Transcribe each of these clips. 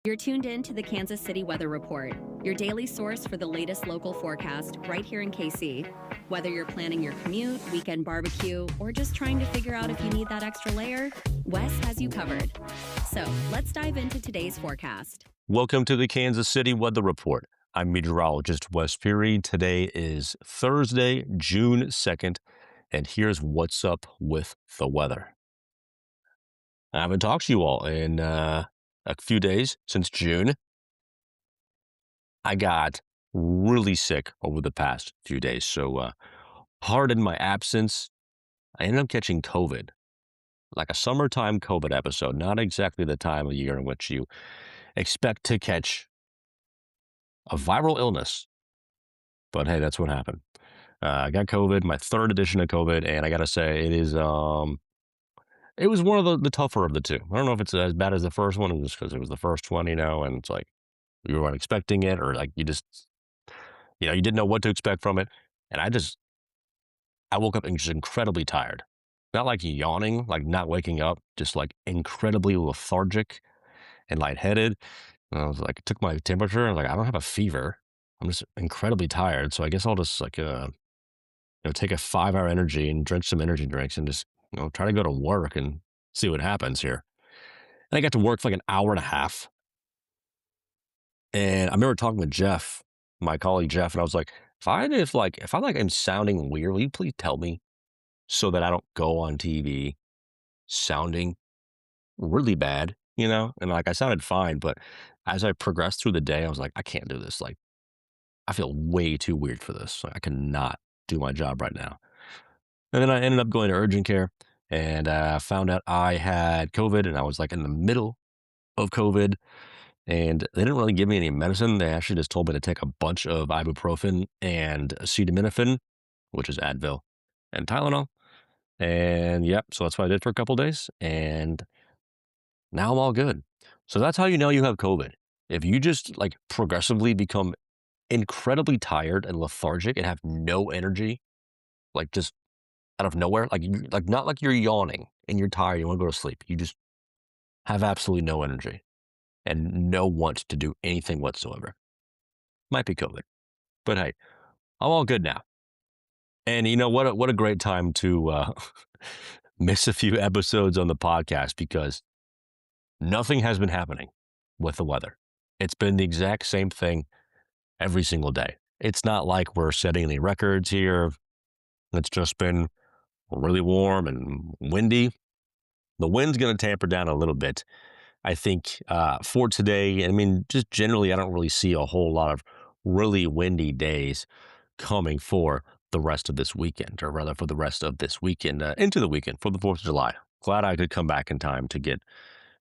You're tuned in to the Kansas City Weather Report, your daily source for the latest local forecast right here in KC. Whether you're planning your commute, weekend barbecue, or just trying to figure out if you need that extra layer, Wes has you covered. So let's dive into today's forecast. Welcome to the Kansas City Weather Report. I'm meteorologist Wes Peary. Today is Thursday, June 2nd, and here's what's up with the weather. I haven't talked to you all in a few days since June. I got really sick over the past few days, so pardon my absence. I ended up catching COVID, like a summertime COVID episode, not exactly the time of year in which you expect to catch a viral illness. But hey, that's what happened. I got COVID, my third edition of COVID, and I gotta say, it was one of the tougher of the two. I don't know if it's as bad as the first one, just because it was the first one, and it's like you weren't expecting it, or like you just, you didn't know what to expect from it. And I woke up and just incredibly tired, not like yawning, like not waking up, just like incredibly lethargic and lightheaded. And I was like, took my temperature, and I was like, I don't have a fever. I'm just incredibly tired, so I guess I'll just like take a 5-hour energy and drink some energy drinks and just, try to go to work and see what happens here. And I got to work for like an hour and a half. And I remember talking with Jeff, my colleague Jeff, and I was like, if I am sounding weird, will you please tell me so that I don't go on TV sounding really bad, And like I sounded fine, but as I progressed through the day, I was like, I can't do this. Like, I feel way too weird for this. Like, I cannot do my job right now. And then I ended up going to urgent care and found out I had COVID, and I was like in the middle of COVID. And they didn't really give me any medicine. They actually just told me to take a bunch of ibuprofen and acetaminophen, which is Advil, and Tylenol. And yep, so that's what I did for a couple days. And now I'm all good. So that's how you know you have COVID. If you just like progressively become incredibly tired and lethargic and have no energy, like just out of nowhere, like not like you're yawning and you're tired, you want to go to sleep. You just have absolutely no energy and no want to do anything whatsoever. Might be COVID, but hey, I'm all good now. And what a great time to miss a few episodes on the podcast because nothing has been happening with the weather. It's been the exact same thing every single day. It's not like we're setting any records here. It's just been really warm and windy. The wind's going to tamper down a little bit, I think, for today. I mean, just generally, I don't really see a whole lot of really windy days coming for the rest of this weekend, or rather for the rest of this weekend into the weekend for the 4th of July. Glad I could come back in time to get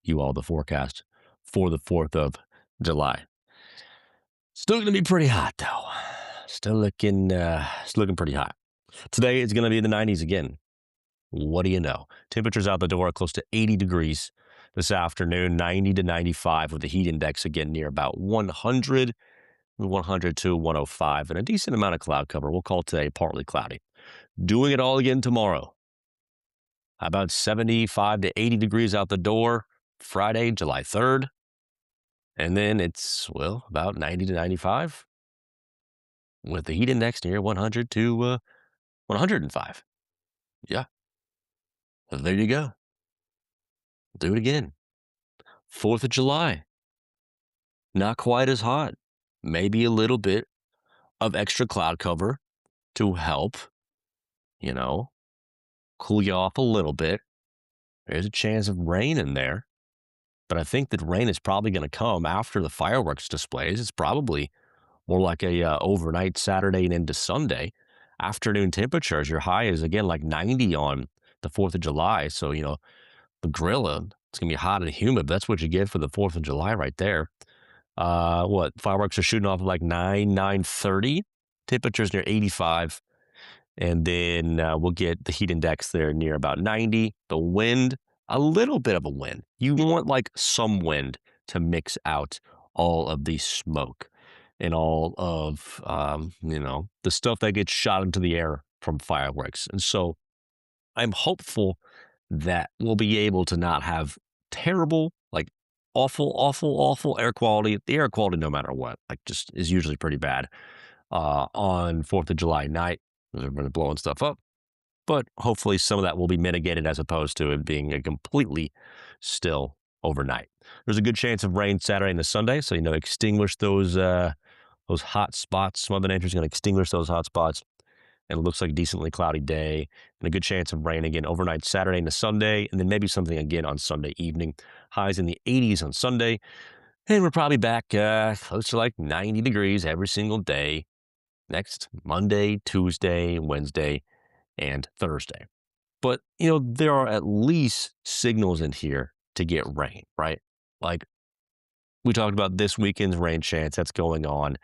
you all the forecast for the 4th of July. Still going to be pretty hot, though. Still looking pretty hot. Today it's going to be in the 90s again. What do you know? Temperatures out the door are close to 80 degrees this afternoon, 90 to 95 with the heat index again near about 100 to 105, and a decent amount of cloud cover. We'll call today partly cloudy. Doing it all again tomorrow. About 75 to 80 degrees out the door, Friday, July 3rd. And then it's, about 90 to 95 with the heat index near 100 to 105. Yeah. So there you go. Do it again. 4th of July. Not quite as hot. Maybe a little bit of extra cloud cover to help, cool you off a little bit. There's a chance of rain in there. But I think that rain is probably going to come after the fireworks displays. It's probably more like a overnight Saturday and into Sunday. Afternoon temperatures, your high is again like 90 on the 4th of July. So, the grill, it's going to be hot and humid. But that's what you get for the 4th of July right there. Fireworks are shooting off at like 9:30. Temperatures near 85. And then we'll get the heat index there near about 90. The wind, a little bit of a wind. You want like some wind to mix out all of the smoke and all of, the stuff that gets shot into the air from fireworks. And so I'm hopeful that we'll be able to not have terrible, like awful, awful, awful air quality. The air quality, no matter what, like just is usually pretty bad on 4th of July night. They're blowing stuff up. But hopefully some of that will be mitigated as opposed to it being a completely still overnight. There's a good chance of rain Saturday and Sunday, so extinguish those hot spots. Mother Nature's going to extinguish those hot spots, and it looks like a decently cloudy day and a good chance of rain again overnight Saturday into Sunday, and then maybe something again on Sunday evening. Highs in the 80s on Sunday, and we're probably back close to like 90 degrees every single day next Monday, Tuesday, Wednesday, and Thursday. But, there are at least signals in here to get rain, right? Like we talked about this weekend's rain chance that's going on,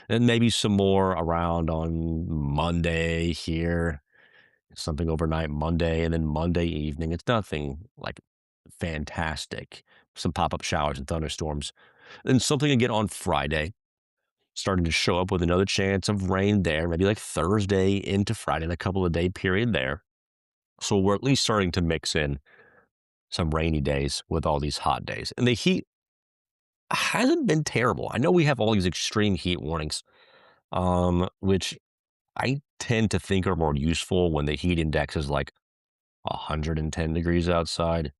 and maybe some more around on Monday here, something overnight Monday, and then Monday evening. It's nothing like fantastic. Some pop up showers and thunderstorms. Then something again on Friday, starting to show up with another chance of rain there, maybe like Thursday into Friday, a couple of day period there. So we're at least starting to mix in some rainy days with all these hot days. And the heat hasn't been terrible. I know we have all these extreme heat warnings, which I tend to think are more useful when the heat index is like 110 degrees outside.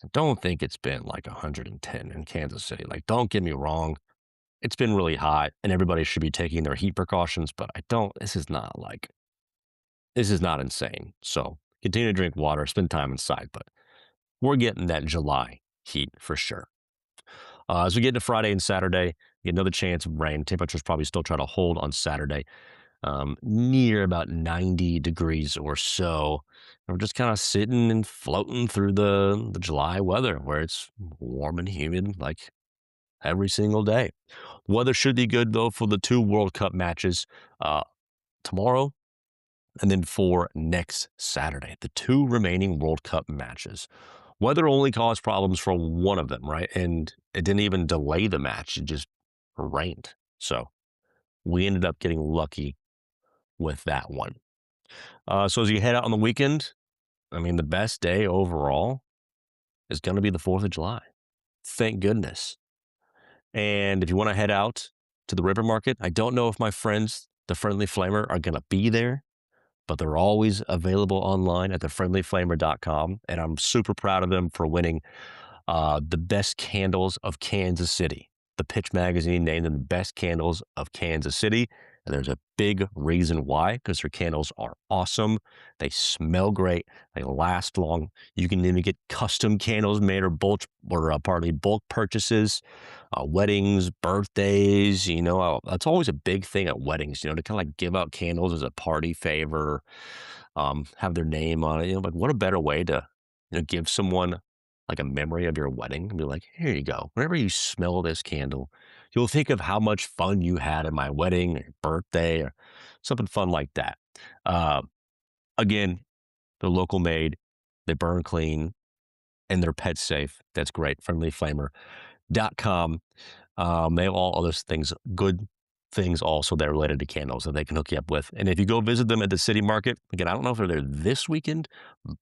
I don't think it's been like 110 in Kansas City. Like, don't get me wrong. It's been really hot and everybody should be taking their heat precautions, but this is not insane. So continue to drink water, spend time inside, but we're getting that July heat for sure. As we get into Friday and Saturday, get another chance of rain. Temperatures probably still try to hold on Saturday, near about 90 degrees or so. And we're just kind of sitting and floating through the July weather where it's warm and humid like every single day. Weather should be good though for the two World Cup matches uh, tomorrow and then for next Saturday, the two remaining World Cup matches. Weather only caused problems for one of them, right? And it didn't even delay the match, it just rained. So we ended up getting lucky with that one. So as you head out on the weekend, I mean, the best day overall is going to be the 4th of July. Thank goodness. And if you want to head out to the river market, I don't know if my friends, the Friendly Flamer, are going to be there, but they're always available online at thefriendlyflamer.com. And I'm super proud of them for winning the best candles of Kansas City. The Pitch Magazine named them the best candles of Kansas City. And there's a big reason why, because their candles are awesome. They smell great. They last long. You can even get custom candles made bulk purchases, weddings, birthdays. That's always a big thing at weddings. To kind of like give out candles as a party favor, have their name on it. Like what a better way to give someone like a memory of your wedding and be like, here you go. Whenever you smell this candle, you'll think of how much fun you had at my wedding or birthday or something fun like that. Uh, Again, they're local made, they burn clean, and they're pet safe. That's great. Friendlyflamer.com. They have all other things, good things also that are related to candles that they can hook you up with. And if you go visit them at the city market, again, I don't know if they're there this weekend,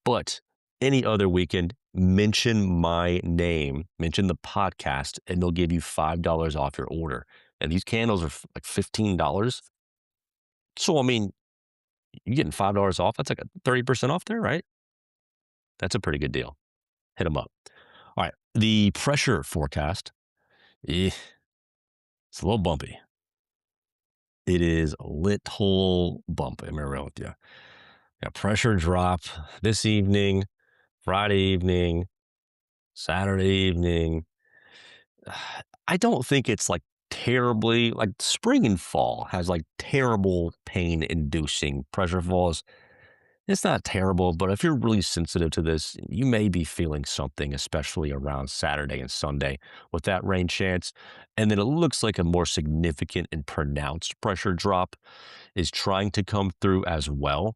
but any other weekend, mention my name, mention the podcast, and they'll give you $5 off your order. And these candles are like $15. So, I mean, you're getting $5 off. That's like a 30% off there, right? That's a pretty good deal. Hit them up. All right. The pressure forecast, it's a little bumpy. It is a little bumpy. I'm real with you. Got pressure drop this evening, Friday evening, Saturday evening. I don't think it's like terribly like spring and fall has like terrible pain inducing pressure falls. It's not terrible, but if you're really sensitive to this, you may be feeling something, especially around Saturday and Sunday with that rain chance. And then it looks like a more significant and pronounced pressure drop is trying to come through as well.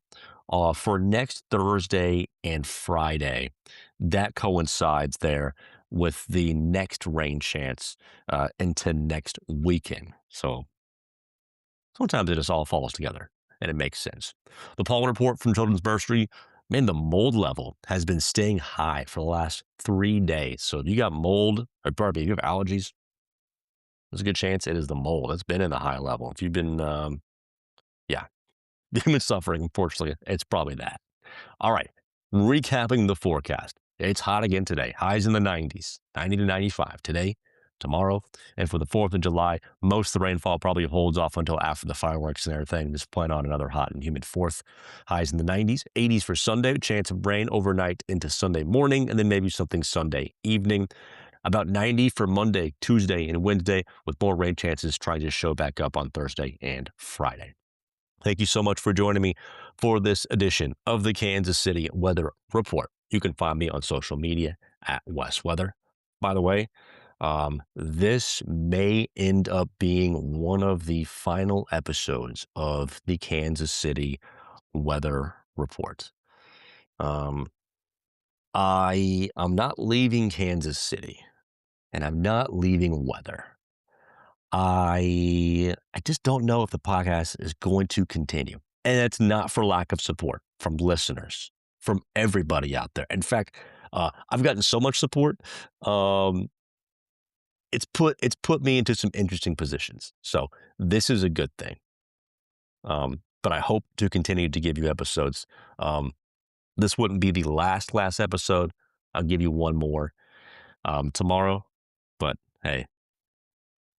For next Thursday and Friday, that coincides there with the next rain chance into next weekend. So sometimes it just all falls together and it makes sense. The pollen report from Children's Nursery Man, the mold level has been staying high for the last 3 days. So if you got mold, or pardon me, if you have allergies, there's a good chance it is the mold. It's been in the high level. If you've been, yeah, you've been suffering, unfortunately, it's probably that. All right, recapping the forecast. It's hot again today. Highs in the 90s, 90 to 95 today, tomorrow, and for the 4th of July, most of the rainfall probably holds off until after the fireworks and everything. Just plan on another hot and humid 4th. Highs in the 90s, 80s for Sunday, chance of rain overnight into Sunday morning, and then maybe something Sunday evening. About 90 for Monday, Tuesday, and Wednesday, with more rain chances trying to show back up on Thursday and Friday. Thank you so much for joining me for this edition of the Kansas City Weather Report. You can find me on social media at Wes Weather. By the way, this may end up being one of the final episodes of the Kansas City Weather Report. Um, I'm not leaving Kansas City, and I'm not leaving weather. I just don't know if the podcast is going to continue. And it's not for lack of support from listeners, from everybody out there. In fact, I've gotten so much support. Um, it's put me into some interesting positions. So this is a good thing. But I hope to continue to give you episodes. This wouldn't be the last episode. I'll give you one more tomorrow. But hey,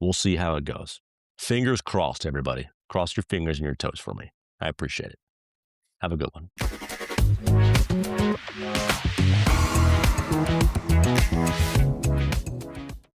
we'll see how it goes. Fingers crossed, everybody. Cross your fingers and your toes for me. I appreciate it. Have a good one.